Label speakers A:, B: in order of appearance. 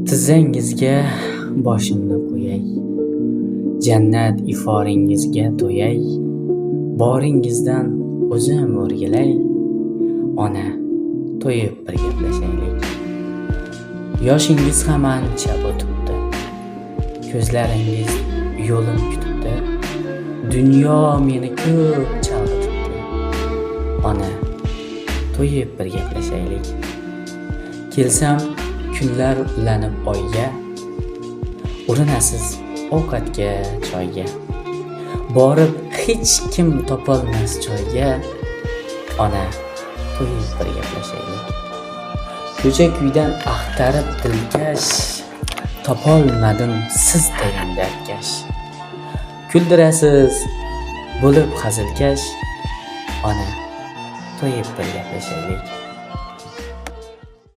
A: Tizzangizga boshimni qo'yay, jannat iforingizga to'yay, boringizdan o'zim o'rgilay, ona, to'yib bir gaplashaylik. Yoshingiz ham ancha o'tibdi, ko'zlaringiz yo'lim kutibdi, dunyo meni ko'p chalg'itibdi. Ona, to'yib bir gaplashaylik. Kelsam kunlar ulanib oyga, urinasiz ovqatga, choyga. Borib hech kim topolmas joyga, ona, to'yib bir gaplashaylik. Ko'cha-kuydan axtarib dilkash, topolmadim siz degan dardkash. Kuldirasiz bo'lib hazilkash, ona, to'yib bir gaplashaylik.